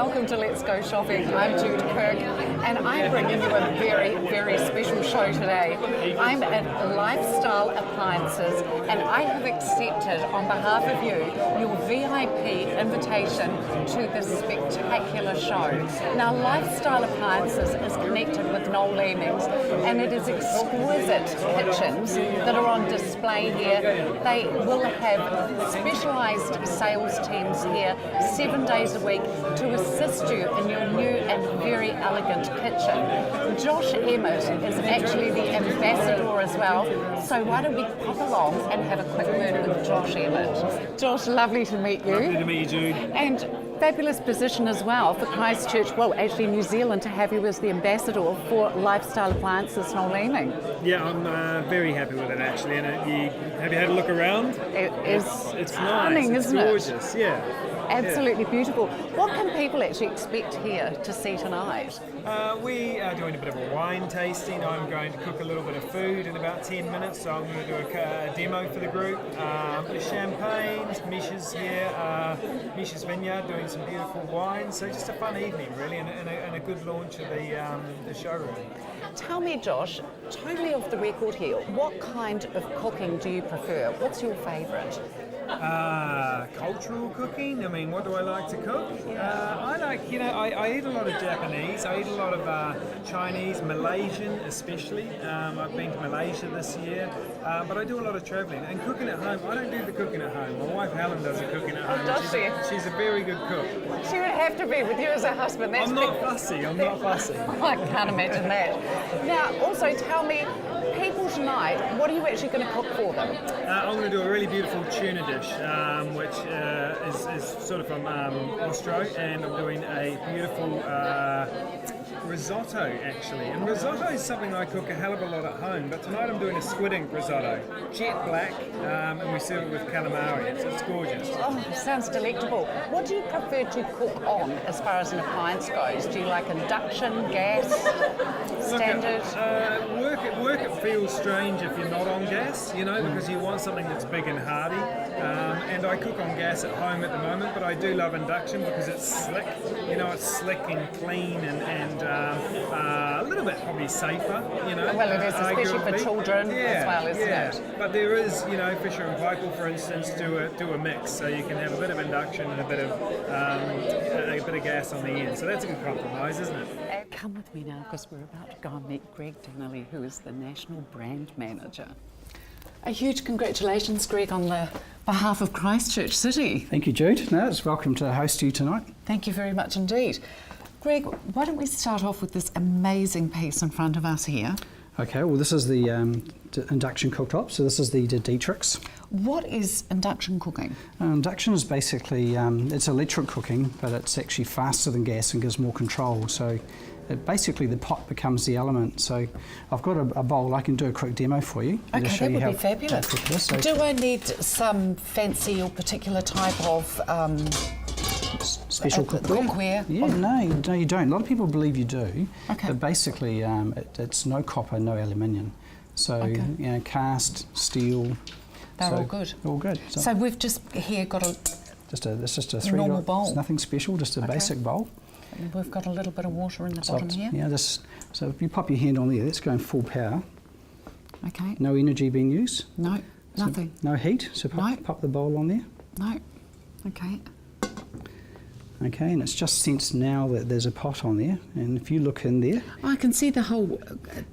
welcome to Let's Go Shopping. I'm Jude Kirk and I'm bringing you a very, very special show today. I'm at Lifestyle Appliances and I have accepted on behalf of you your VIP invitation to this spectacular show. Now Lifestyle Appliances is connected with Noel Leemings and it is exquisite kitchens that are on display here. They will have specialised sales teams here 7 days a week to assist you in your new and very elegant kitchen. Josh Emmett is actually the ambassador as well, so why don't we pop along and have a quick word with Josh Emmett. Josh, lovely to meet you. Lovely to meet you, Jude. And fabulous position as well for Christchurch, well actually New Zealand, to have you as the ambassador for Lifestyle Appliances Noel Leeming. Yeah, I'm very happy with it actually. And have you had a look around? It's stunning, nice, isn't it's it? gorgeous, yeah. Absolutely beautiful. What can people actually expect here to see tonight? We are doing a bit of a wine tasting. I'm going to cook a little bit of food in about 10 minutes, so I'm going to do a demo for the group. A bit of champagnes, Misha's here, Misha's Vineyard doing some beautiful wines. So just a fun evening really, and a good launch of the showroom. Tell me, Josh, totally off the record here, what kind of cooking do you prefer? What's your favourite? Cultural cooking. I mean, what do I like to cook? I like, I eat a lot of Japanese. I eat a lot of Chinese, Malaysian especially. I've been to Malaysia this year, but I do a lot of travelling and cooking at home. I don't do the cooking at home. My wife Helen does the cooking at home. Oh, does she? She's a very good cook. She would have to be with you as a husband. That's I'm not fussy. I can't imagine that. Now, also tell me, people tonight, what are you actually going to cook for them? I'm going to do a really beautiful tuna dish, which is sort of from Austro, and I'm doing a beautiful risotto actually. And risotto is something I cook a hell of a lot at home, but tonight I'm doing a squid ink risotto, jet black, and we serve it with calamari. It's gorgeous. Oh, sounds delectable. What do you prefer to cook on as far as an appliance goes? Do you like induction, gas, standard? Work it feels strange if you're not on gas, because you want something that's big and hardy. And I cook on gas at home at the moment, but I do love induction because it's slick. It's slick and clean and a little bit probably safer. Well, it is, especially for children as well, isn't it? But there is, Fisher and Paykel, for instance, do a mix, so you can have a bit of induction and a bit of gas on the end. So that's a good compromise, isn't it? Come with me now, because we're about to go and meet Greg Donnelly, who is the National Brand Manager. A huge congratulations, Greg, on the behalf of Christchurch City. Thank you, Jude. No, it's welcome to host you tonight. Thank you very much indeed. Greg, why don't we start off with this amazing piece in front of us here? Okay, well, this is the induction cooktop, so this is the Dietrich's. What is induction cooking? Induction is basically, it's electric cooking, but it's actually faster than gas and gives more control. So basically the pot becomes the element. So I've got a bowl, I can do a quick demo for you. Okay, that would be fabulous. So do I need some fancy or particular type of special cookware? Yeah, no, you don't. A lot of people believe you do, but basically it's no copper, no aluminium. So, cast, steel. They're all good. All good. So we've just here got it's just a normal bowl. It's nothing special, just a basic bowl. And we've got a little bit of water in the bottom here. Yeah, so if you pop your hand on there, that's going full power. Okay. No energy being used. No, nothing. So no heat, so pop the bowl on there. No. Okay. Okay, and it's just sensed now that there's a pot on there, and if you look in there... Oh, I can see the whole...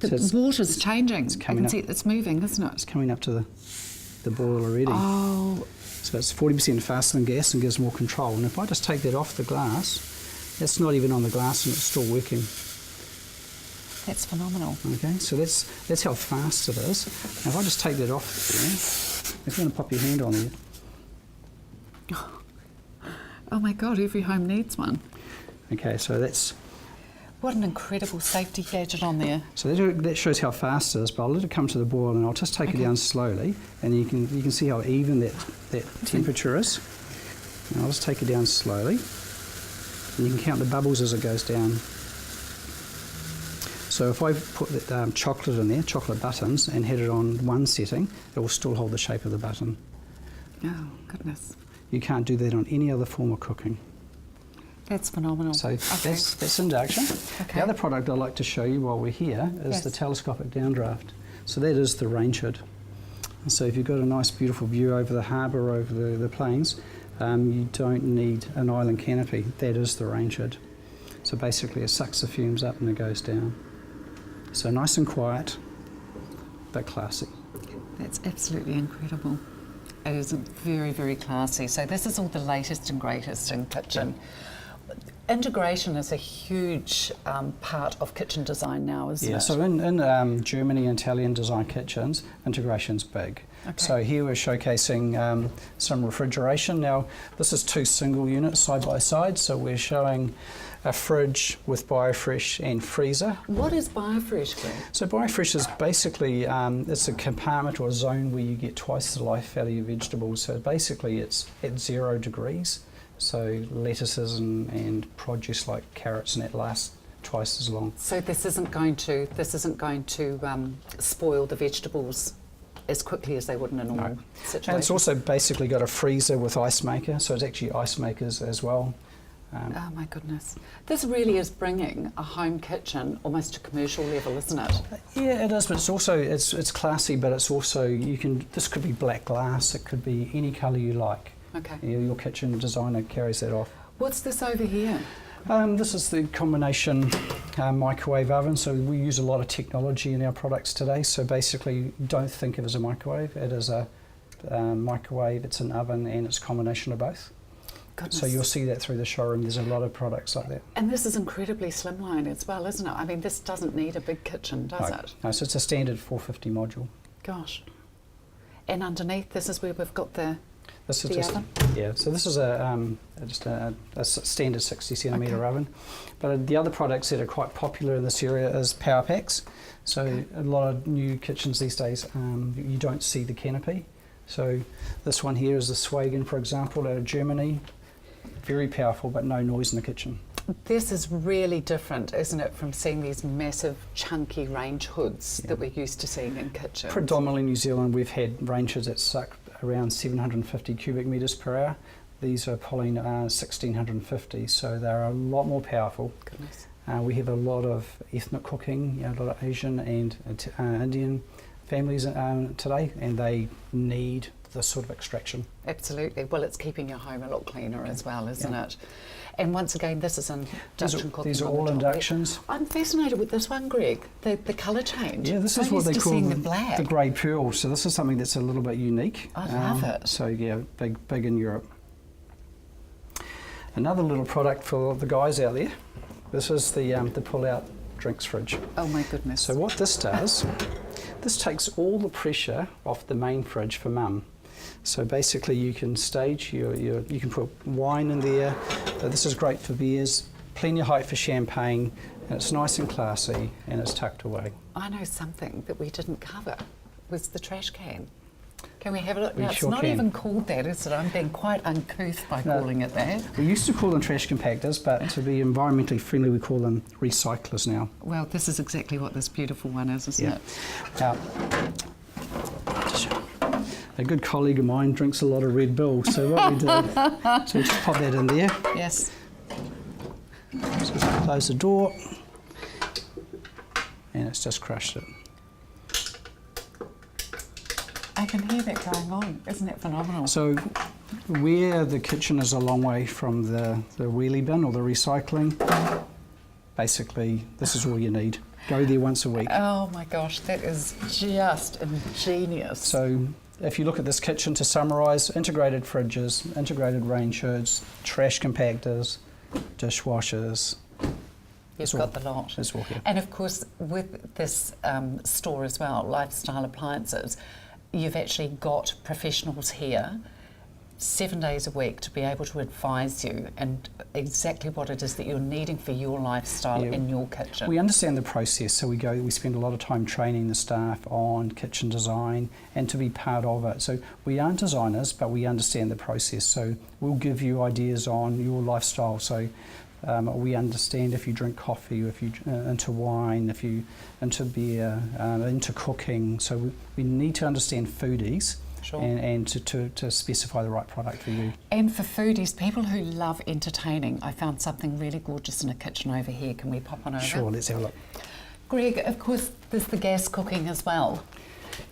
The water's changing. It's coming up. See it's moving, isn't it? It's coming up to the boil already. Oh. So it's 40% faster than gas and gives more control. And if I just take that off the glass, that's not even on the glass and it's still working. That's phenomenal. Okay, so that's how fast it is. Now if I just take that off there, if you want to pop your hand on there. Oh my God, every home needs one. Okay, so that's... What an incredible safety gadget on there. So that shows how fast it is, but I'll let it come to the boil and I'll just take it down slowly, and you can see how even that temperature is. And I'll just take it down slowly, and you can count the bubbles as it goes down. So if I put that chocolate in there, chocolate buttons, and had it on one setting, it will still hold the shape of the button. Oh, goodness. You can't do that on any other form of cooking. That's phenomenal. So Okay. that's induction. Okay. The other product I'd like to show you while we're here is Yes. the telescopic downdraft. So that is the range hood. So if you've got a nice beautiful view over the harbour, over the plains, you don't need an island canopy. That is the range hood. So basically it sucks the fumes up and it goes down. So nice and quiet, but classy. That's absolutely incredible. It is very, very classy. So this is all the latest and greatest in kitchen. Integration is a huge part of kitchen design now, isn't it? So in Germany and Italian design kitchens, integration's big. Okay. So here we're showcasing some refrigeration. Now this is 2 single units side by side, so we're showing a fridge with BioFresh and freezer. What is BioFresh, Greg? So BioFresh is basically, it's a compartment or a zone where you get twice the life out of your vegetables. So basically it's at 0 degrees. So lettuces and produce like carrots and that last twice as long. So this isn't going to spoil the vegetables as quickly as they would in a normal situation. And it's also basically got a freezer with ice maker, so it's actually ice makers as well. Oh my goodness. This really is bringing a home kitchen almost to commercial level, isn't it? Yeah, it is, but it's also it's classy, but it's also this could be black glass, it could be any colour you like. Okay. Your kitchen designer carries that off. What's this over here? This is the combination microwave oven. So we use a lot of technology in our products today. So basically, don't think of it as a microwave. It is a microwave, it's an oven, and it's a combination of both. Goodness. So you'll see that through the showroom. There's a lot of products like that. And this is incredibly slimline as well, isn't it? I mean, this doesn't need a big kitchen, does it? No, so it's a standard 450 module. Gosh. And underneath, this is where we've got the This is The just oven? yeah. So this is just a standard 60 centimetre Okay. oven. But the other products that are quite popular in this area is power packs. So a lot of new kitchens these days, you don't see the canopy. So this one here is the Swagen, for example, out of Germany. Very powerful, but no noise in the kitchen. This is really different, isn't it, from seeing these massive, chunky range hoods that we're used to seeing in kitchens? Predominantly in New Zealand, we've had range hoods that suck around 750 cubic metres per hour. These are pulling 1650, so they're a lot more powerful. Goodness. We have a lot of ethnic cooking, a lot of Asian and Indian families today, and they need this sort of extraction. Absolutely. Well, it's keeping your home a lot cleaner as well, isn't it? And once again, this is induction cooking. These are on the all top. inductions. I'm fascinated with this one, Greg. The colour change. Yeah, this is I'm what they used to call seeing the black. grey pearl. So this is something that's a little bit unique. I love it. So yeah, big in Europe. Another little product for the guys out there. This is the pull-out drinks fridge. Oh my goodness. So what this does, this takes all the pressure off the main fridge for mum. So basically you can stage you can put wine in there. This is great for beers, plenty of height for champagne, and it's nice and classy and it's tucked away. I know something that we didn't cover was the trash can. Can we have a look? We Now, it's sure not can. even called that, is it? I'm being quite uncouth by calling it that. We used to call them trash compactors, but to be environmentally friendly we call them recyclers now. Well, this is exactly what this beautiful one is, isn't it? Now, a good colleague of mine drinks a lot of Red Bull, so what we do, so we just pop that in there, Yes. just close the door, and it's just crushed it. I can hear that going on. Isn't it phenomenal? So where the kitchen is a long way from the wheelie bin or the recycling, basically this is all you need. Go there once a week. Oh my gosh, that is just ingenious. So if you look at this kitchen, to summarise, integrated fridges, integrated range hoods, trash compactors, dishwashers. You've got the lot. It's all here. And of course, with this store as well, Lifestyle Appliances, you've actually got professionals here 7 days a week to be able to advise you and exactly what it is that you're needing for your lifestyle Yeah. in your kitchen. We understand the process, so we spend a lot of time training the staff on kitchen design and to be part of it. So we aren't designers, but we understand the process. So we'll give you ideas on your lifestyle. So we understand if you drink coffee, if you into wine, if you into beer, into cooking. So we need to understand foodies Sure. and to specify the right product for you. And for foodies, people who love entertaining, I found something really gorgeous in a kitchen over here. Can we pop on over? Sure, let's have a look. Greg, of course, there's the gas cooking as well.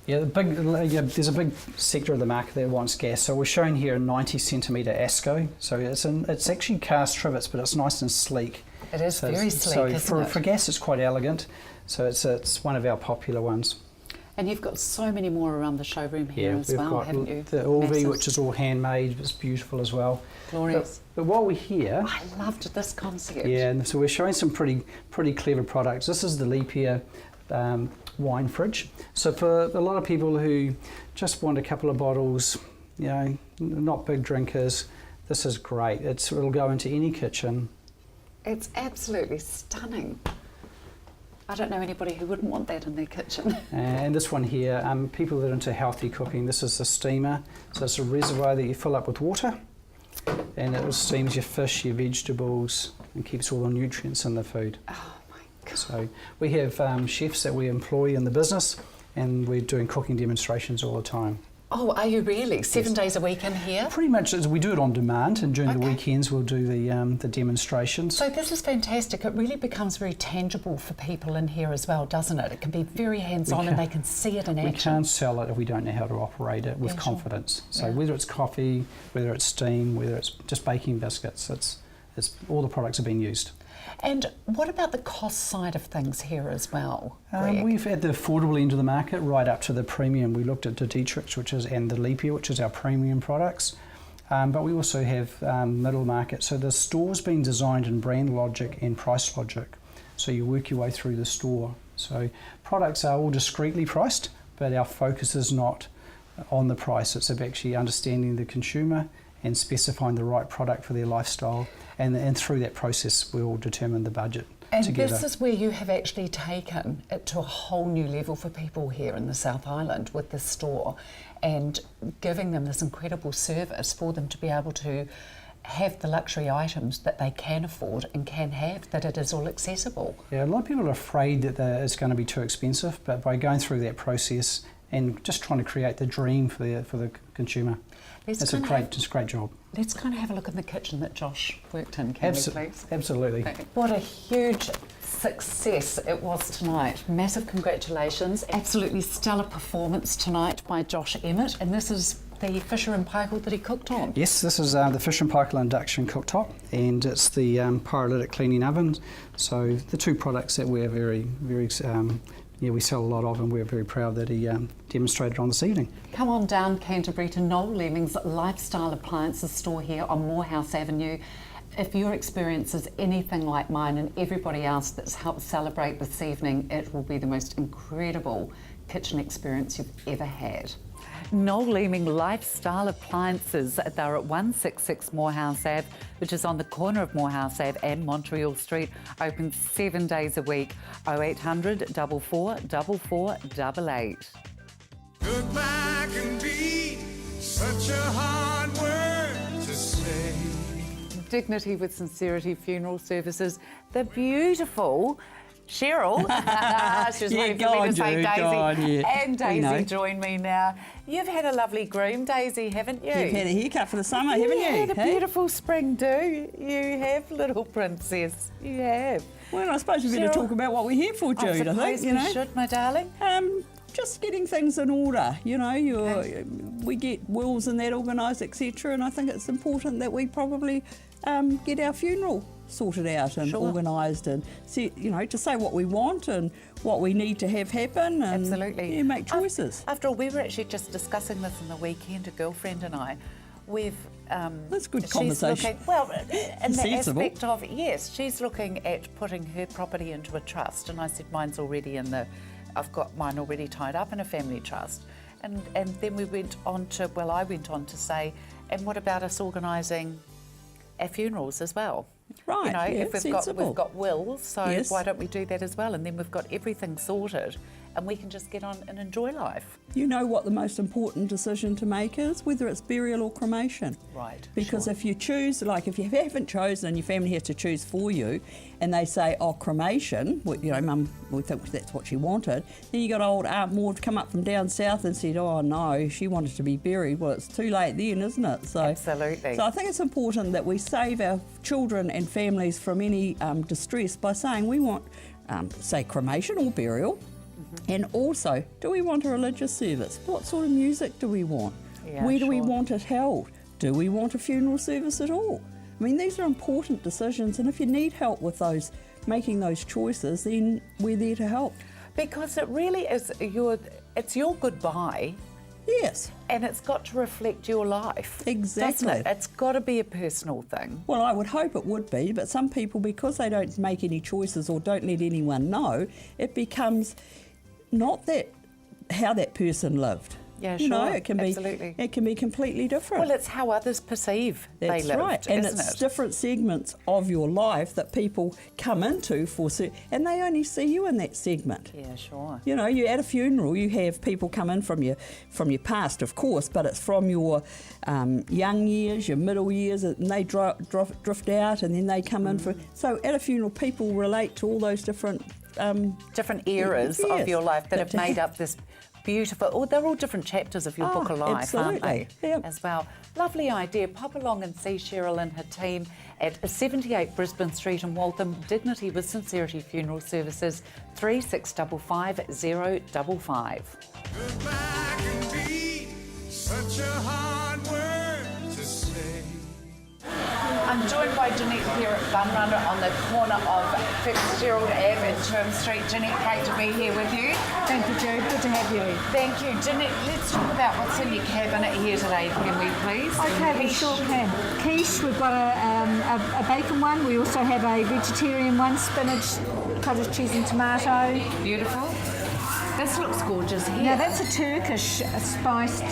Yeah, there's a big sector of the market that wants gas. So we're showing here a 90 centimetre ASCO. So it's actually cast trivets, but it's nice and sleek. It is very sleek, isn't so it? for gas, it's quite elegant. So it's one of our popular ones. And you've got so many more around the showroom here as we've well, got haven't you? the Orvi, Massive. which is all handmade. It's beautiful as well. Glorious. But while we're here, I loved this concept. yeah, and so we're showing some pretty clever products. This is the Leap Year wine fridge. So for a lot of people who just want a couple of bottles, you know, not big drinkers, this is great. It'll go into any kitchen. It's absolutely stunning. I don't know anybody who wouldn't want that in their kitchen. And this one here, people that are into healthy cooking, this is the steamer. So it's a reservoir that you fill up with water, and it steams your fish, your vegetables, and keeps all the nutrients in the food. Oh my God. So we have chefs that we employ in the business, and we're doing cooking demonstrations all the time. Oh, are you really? 7 days a week in here? Pretty much, we do it on demand, and during the Okay. weekends we'll do the demonstrations. So this is fantastic. It really becomes very tangible for people in here as well, doesn't it? It can be very hands-on and they can see it in We action. can't sell it if we don't know how to operate it with Yeah, sure. confidence. So Yeah. whether it's coffee, whether it's steam, whether it's just baking biscuits, it's all the products are being used. And what about the cost side of things here as well, Greg? We've had the affordable end of the market right up to the premium. We looked at the Dietrich, and the Leap Year, which is our premium products. But we also have middle market. So the store's been designed in brand logic and price logic. So you work your way through the store. So products are all discreetly priced, but our focus is not on the price. It's about actually understanding the consumer and specifying the right product for their lifestyle. And through that process, we'll determine the budget And together. this is where you have actually taken it to a whole new level for people here in the South Island with this store and giving them this incredible service for them to be able to have the luxury items that they can afford and can have, that it is all accessible. Yeah, a lot of people are afraid that it's going to be too expensive, but by going through that process and just trying to create the dream for the consumer, it's a great job. Let's kind of have a look in the kitchen that Josh worked in, can we please? Absolutely. What a huge success it was tonight. Massive congratulations. Absolutely stellar performance tonight by Josh Emmett. And this is the Fisher and Paykel that he cooked on. Yes, this is the Fisher and Paykel induction cooktop, and it's the pyrolytic cleaning oven. So the two products that we're very we sell a lot of, and we're very proud that he demonstrated on this evening. Come on down Canterbury to Noel Leeming's Lifestyle Appliances store here on Morehouse Avenue. If your experience is anything like mine and everybody else that's helped celebrate this evening, it will be the most incredible kitchen experience you've ever had. Noel Leeming Lifestyle Appliances. They're at 166 Morehouse Ave, which is on the corner of Morehouse Ave and Montreal Street. Open 7 days a week. 0800 44 4488. Goodbye can be such a hard word to say. Dignity with Sincerity Funeral Services. The beautiful Cheryl, she's Yeah, waiting go for me on, to say Jude, Daisy, go on, yeah. and We Daisy know. join me now. You've had a lovely groom, Daisy, haven't you? You've had a haircut for the summer, haven't you? had a Hey? beautiful spring do. You have, little princess. You have. Well, I suppose we better Cheryl, talk about what we're here for, Jude, I suppose think, you we know. should, my darling. Just getting things in order, you know, we get wills and that organised, etc. And I think it's important that we probably get our funeral sorted out and Sure. organised and, see, you know, to say what we want and what we need to have happen and Absolutely. yeah, make choices. After all, we were actually just discussing this in the weekend, a girlfriend and I. We've That's good she's conversation. looking, well, in the Sensible. aspect of, yes, she's looking at putting her property into a trust, and I said mine's already in the, I've got mine already tied up in a family trust. And then we went on to, well, I went on to say, and what about us organising our funerals as well? Right, You know, yeah, if we've sensible. got wills, so Yes. why don't we do that as well? And then we've got everything sorted. and we can just get on and enjoy life. You know what the most important decision to make is, whether it's burial or cremation. Right. Because sure. if you choose, like if you haven't chosen and your family has to choose for you, and they say, oh, cremation, well, you know, Mum, we think that's what she wanted, then you got old Aunt Maud come up from down south and said, oh no, she wanted to be buried. Well, it's too late then, isn't it? So, Absolutely. So I think it's important that we save our children and families from any distress by saying we want, say, cremation or burial. And also, do we want a religious service? What sort of music do we want? Yeah, Where do we sure. want it held? Do we want a funeral service at all? I mean, these are important decisions, and if you need help with those, making those choices, then we're there to help. Because it really is it's your goodbye, Yes. and it's got to reflect your life. Exactly. Doesn't it? It's got to be a personal thing. Well, I would hope it would be, but some people, because they don't make any choices or don't let anyone know, it becomes not that how that person lived. Yeah, You know, sure. it can Absolutely. be. It can be completely different. Well, it's how others perceive That's they lived, right, and isn't it's it? different segments of your life that people come into and they only see you in that segment. Yeah, sure. You know, you at a funeral, you have people come in from your past, of course, but it's from your young years, your middle years, and they drift out, and then they come in for. So at a funeral, people relate to all those different Different eras Yes, of your life that have to made have- up this beautiful. Oh, they're all different chapters of your book of life, aren't they? absolutely, yeah. As well. Lovely idea. Pop along and see Cheryl and her team at 78 Brisbane Street in Waltham. Dignity with Sincerity Funeral Services, 3655 055. Goodbye can be such a hard word to say. I'm joined by Jeanette here at Bunrunner on the corner of Fitzgerald Ave and Term Street. Jeanette, great to be here with you. Thank you, Jude. Good to have you. Thank you. Jeanette, let's talk about what's in your cabinet here today, can we please? Okay, we sure can. Quiche, we've got a bacon one. We also have a vegetarian one, spinach, cottage cheese and tomato. Beautiful. This looks gorgeous here. Now that's a Turkish spiced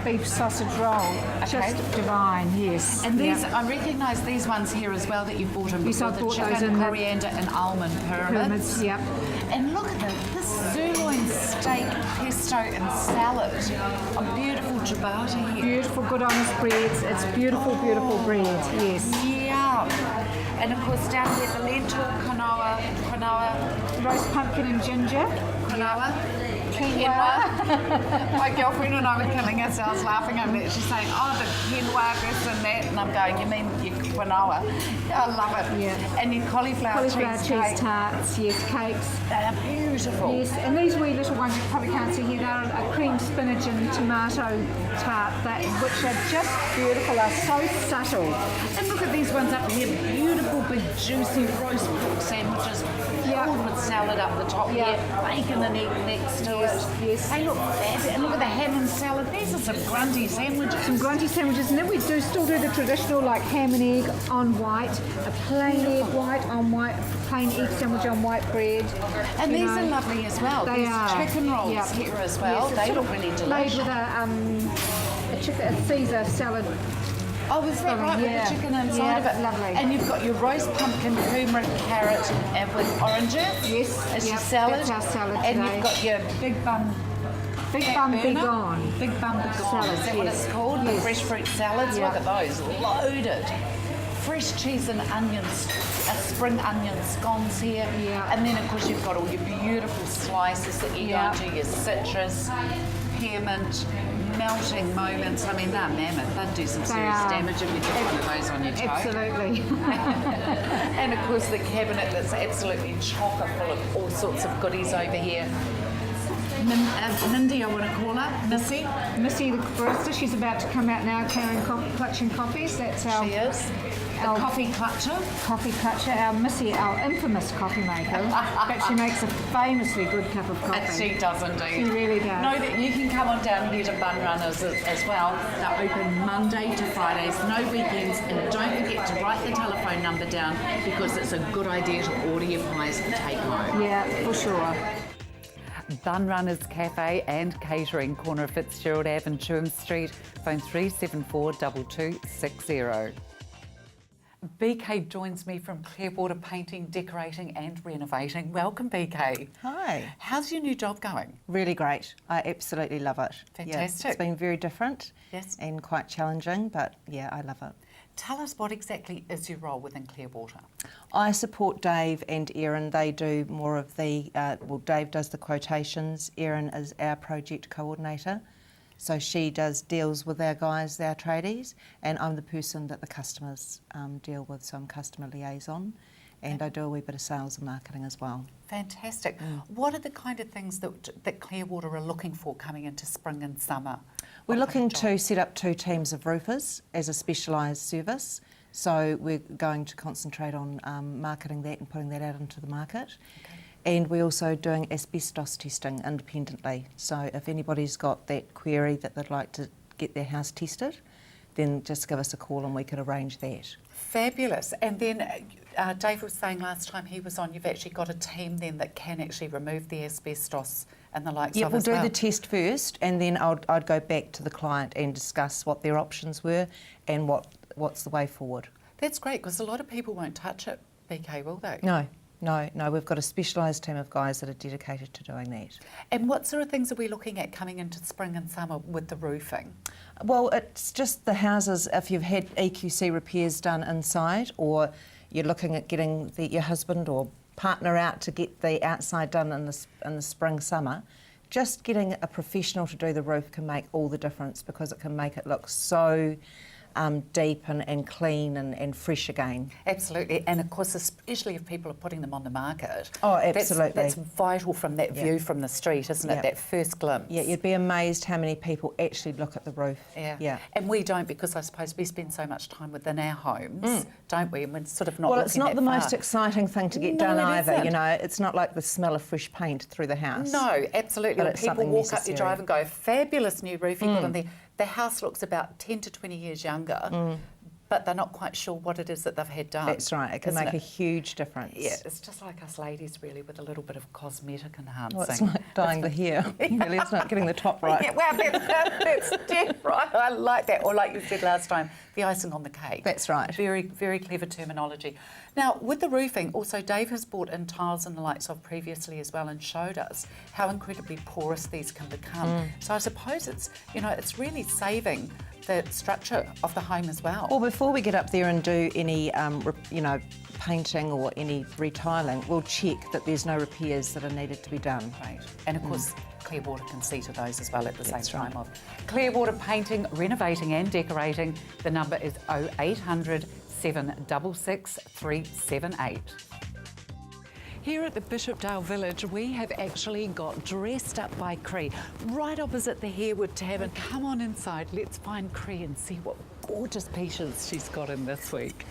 beef sausage roll. Okay. Just divine, yes. And these, Yep. I recognise these ones here as well that you've bought in Yes, before, I've the bought those chicken, in the coriander and almond pyramids. Pyramids, yep. And look at this sirloin steak, pesto and salad. A beautiful ciabatta here. Beautiful, good honest breads. It's beautiful, beautiful bread, yes. Yeah. And of course down here the lentil, quinoa, Roast pumpkin and ginger. quinoa. Quinoa. My girlfriend and I were killing ourselves laughing over that. She's saying, oh, the quinoa, this and that. And I'm going, you mean your quinoa? I love it. Yeah. And your cauliflower Cauliflower cake. cheese tarts, yes, cakes. They are beautiful. Yes, and these wee little ones you probably can't see here, they're a cream spinach and tomato tart, which are just beautiful, are so subtle. And look at these ones up here. Beautiful, big, juicy roast pork sandwiches. Yeah. Filled with salad up the top Yeah. here. Bacon and egg next to Yes, it. yes. They look fabulous. And look at the ham and salad. These are some grunty sandwiches. Some grunty sandwiches, and then we still do the traditional like ham and egg on white, a plain egg white on white, plain egg sandwich on white bread. And you these know. are lovely as well. They These are. chicken rolls Yep. here as well. Yes, it's They sort look of really made delicious. with a Caesar salad. Oh, is that right? Yeah. With the chicken inside Yeah, of it. lovely. And you've got your roast pumpkin, turmeric, carrot, and with oranges. Yes, As your yep, salad. that's our salad And today. you've got your big bun. Big bun burner. begone. Big bun begone. Salad, Is that what yes. it's called? The Yes. fresh fruit salads. Yeah. Look at those. Loaded. Fresh cheese and onions, spring onion scones here. Yeah. And then, of course, you've got all your beautiful slices that you Yeah. go into, your citrus, peppermint, melting molins. I mean, they're mammoth. They'd do some They serious are. damage if you get one of those on your toe. Absolutely. And, of course, the cabinet that's absolutely chocker full of all sorts of goodies over here. Mindy, I want to call her. Missy. Missy, the barista, she's about to come out now carrying clutching coffees. That's our She is. The our coffee clutcher. coffee clutcher, our Missy, our infamous coffee maker. But she makes a famously good cup of And coffee. she does indeed. She really does. Know that you can come on down here to Bun Runners as well. They're open Monday to Fridays, no weekends, and don't forget to write the telephone number down because it's a good idea to order your pies and take home. Yeah, for sure. Bun Runners Cafe and Catering, corner of Fitzgerald Ave and Churn Street, phone 374 2260. BK joins me from Clearwater Painting, Decorating and Renovating. Welcome, BK. Hi. How's your new job going? Really great. I absolutely love it. Yeah, Fantastic. it's been very different Yes. and quite challenging, but yeah, I love it. Tell us what exactly is your role within Clearwater? I support Dave and Erin. They do more of the, Dave does the quotations. Erin is our project coordinator. So she deals with our guys, our tradies, and I'm the person that the customers deal with, so I'm customer liaison, and I do a wee bit of sales and marketing as well. Fantastic. What are the kind of things that Clearwater are looking for coming into spring and summer? We're What kind looking of to job? set up 2 teams of roofers as a specialised service. So we're going to concentrate on marketing that and putting that out into the market. Okay. And we're also doing asbestos testing independently. So if anybody's got that query that they'd like to get their house tested, then just give us a call and we could arrange that. Fabulous. And then Dave was saying last time he was on, you've actually got a team then that can actually remove the asbestos and the likes Yeah, of we'll as do well. the test first, and then I'd go back to the client and discuss what their options were and what's the way forward. That's great, because a lot of people won't touch it, BK, will they? No, we've got a specialised team of guys that are dedicated to doing that. And what sort of things are we looking at coming into spring and summer with the roofing? Well, it's just the houses, if you've had EQC repairs done inside, or you're looking at getting your husband or partner out to get the outside done in the spring, summer, just getting a professional to do the roof can make all the difference, because it can make it look so deep and clean and fresh again. Absolutely, and of course, especially if people are putting them on the market. Oh, absolutely. That's vital from that view from the street, isn't it? Yeah. That first glimpse. Yeah, you'd be amazed how many people actually look at the roof. Yeah. And we don't, because I suppose we spend so much time within our homes, don't we? And we're sort of not Well, looking it's not that the far. most exciting thing to get No, done it either, isn't. you know. It's not like the smell of fresh paint through the house. No, absolutely. But When it's people something walk up necessary. your drive and go, fabulous new roof you've got on there, the house looks about 10 to 20 years younger, but they're not quite sure what it is that they've had done. That's right, it can isn't make a huge difference. Yeah, it's just like us ladies, really, with a little bit of cosmetic enhancing. Well, it's like dyeing the hair, really. It's not getting the top right. Yeah, well, that's dead right. I like that. Or like you said last time, the icing on the cake. That's right. Very, very clever terminology. Now, with the roofing, also Dave has brought in tiles and the likes of previously as well, and showed us how incredibly porous these can become. So I suppose it's, it's really saving the structure of the home as well. Well, before we get up there and do any, painting or any retiling, we'll check that there's no repairs that are needed to be done. Right. And of course, Clearwater can see to those as well at the That's same time right. of Clearwater Painting, Renovating and Decorating. The number is 0800 766 378. Here at the Bishopdale Village, we have actually got Dressed Up by Cree, right opposite the Harewood Tavern. Come on inside, let's find Cree and see what gorgeous pieces she's got in this week.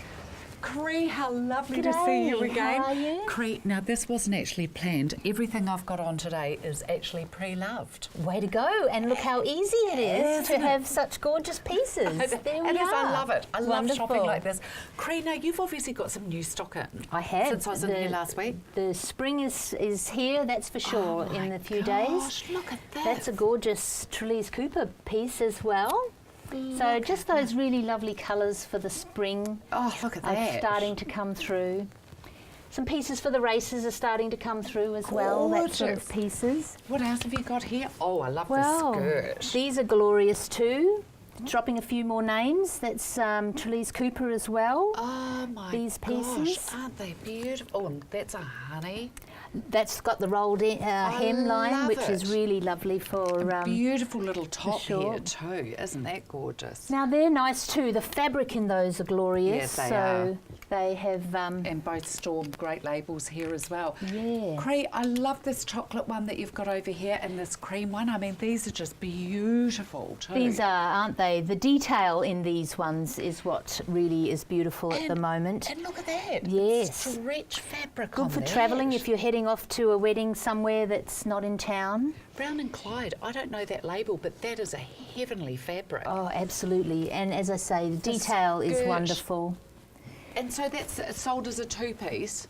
Cree, how lovely to see you G'day, again. how are you? Cree, now this wasn't actually planned. Everything I've got on today is actually pre-loved. Way to go, and look how easy it is to have such gorgeous pieces. There we It is, are. I love it. I love shopping Wonderful. like this. Cree, now you've obviously got some new stock in. I have. Since I was in here last week. The spring is here, that's for sure, in a few days. Gosh, look at that. That's a gorgeous Trelise Cooper piece as well. So just those really lovely colours for the spring Oh, look at are that. starting to come through. Some pieces for the races are starting to come through as well, that sort of Gorgeous. pieces. What else have you got here? Oh, I love Well, the skirt. these are glorious too. Dropping a few more names. That's Trelise Cooper as well. Oh my These gosh, pieces. aren't they beautiful? Oh, and that's a honey. That's got the rolled hemline, love which is it. really lovely for. Beautiful little top sure. here too. Isn't that gorgeous? Now they're nice too. The fabric in those are glorious. Yes, they so are. they have. And both Storm great labels here as well. Yeah. Cree, I love this chocolate one that you've got over here and this cream one. I mean, these are just beautiful too. These are, aren't they? The detail in these ones is what really is beautiful at the moment. And look at that. Yes. Stretch fabric Good on for that. travelling if you're heading off to a wedding somewhere that's not in town. Brown and Clyde, I don't know that label, but that is a heavenly fabric. Oh, absolutely. And as I say, the detail is skirt. wonderful. And so that's sold as a two-piece.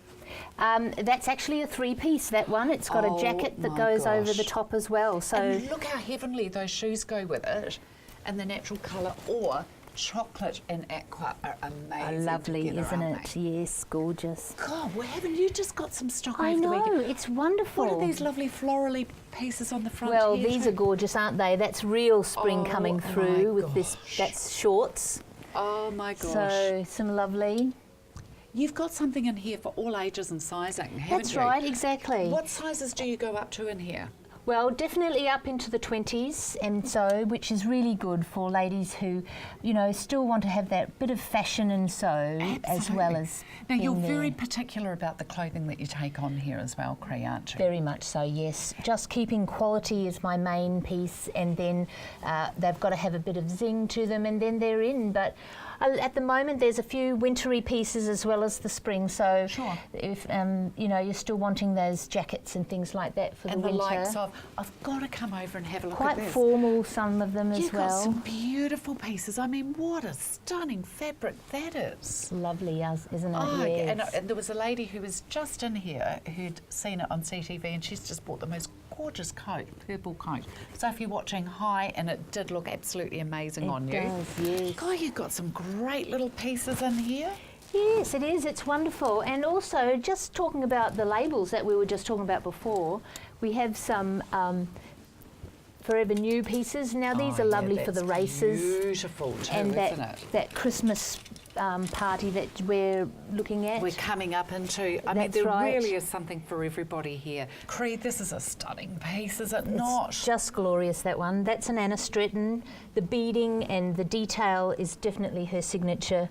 That's actually a three-piece, that one. It's got Oh a jacket that my goes over gosh. the top as well. So And look how heavenly those shoes go with it, and the natural colour. Or chocolate and aqua are amazing. Lovely, together, isn't aren't it? they? Yes, gorgeous. God, well, haven't you just got some stock I over the know, weekend? it's wonderful. What are these lovely florally pieces on the front Well, here? these are gorgeous, aren't they? That's real spring Oh, coming my through with this. gosh. That's shorts. Oh my gosh. So some lovely. You've got something in here for all ages and sizing, haven't That's you? right, exactly. What sizes do you go up to in here? Well, definitely up into the 20s, and so, which is really good for ladies who, you know, still want to have that bit of fashion and sew, as well as Now, you're being very there. particular about the clothing that you take on here as well, Cree, aren't you? Very much so, yes. Just keeping quality is my main piece, and then they've got to have a bit of zing to them, and then they're in. But at the moment, there's a few wintry pieces as well as the spring. So, Sure. if you know, you're still wanting those jackets and things like that for And the the winter. likes of, I've got to come over and have a look Quite at this. formal, some of them You've as got well. some beautiful pieces. I mean, what a stunning fabric that is. Lovely, isn't it? Oh, yes. and there was a lady who was just in here who'd seen it on CTV, and she's just bought the most gorgeous coat, purple coat. So if you're watching High, and it did look absolutely amazing on you. It does, yes. God, you've got some great little pieces in here. Yes, it is. It's wonderful. And also, just talking about the labels that we were just talking about before, we have some Forever New pieces. Now, these are lovely for the races. Beautiful too, And isn't it? that Christmas party that we're looking at. We're coming up into, I mean, That's there right. really is something for everybody here. Cree, this is a stunning piece, is it not? It's just glorious, that one. That's an Anna Stretton. The beading and the detail is definitely her signature.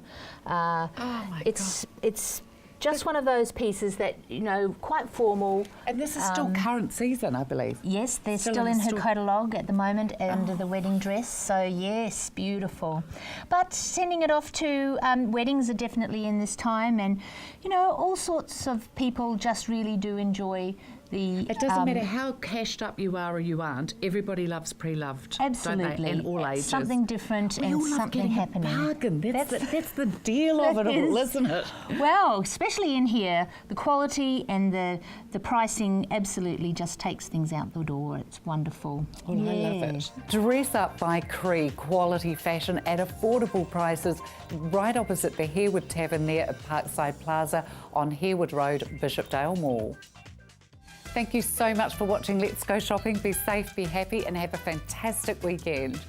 Oh my it's just one of those pieces that, you know, quite formal. And this is still current season, I believe. Yes, they're Still still in in her stock. catalogue at the moment under the wedding dress. So yes, beautiful. But sending it off to weddings are definitely in this time, and you know, all sorts of people just really do enjoy the. It doesn't matter how cashed up you are or you aren't. Everybody loves pre-loved, Absolutely, don't they? In all ages. something different We and all love something getting happening. a bargain. That's the deal of it all, isn't it? Well, especially in here, the quality and the pricing absolutely just takes things out the door. It's wonderful. I love it. Dress Up by Cree, quality fashion at affordable prices, right opposite the Harewood Tavern there at Parkside Plaza on Harewood Road, Bishopdale Mall. Thank you so much for watching Let's Go Shopping. Be safe, be happy, and have a fantastic weekend.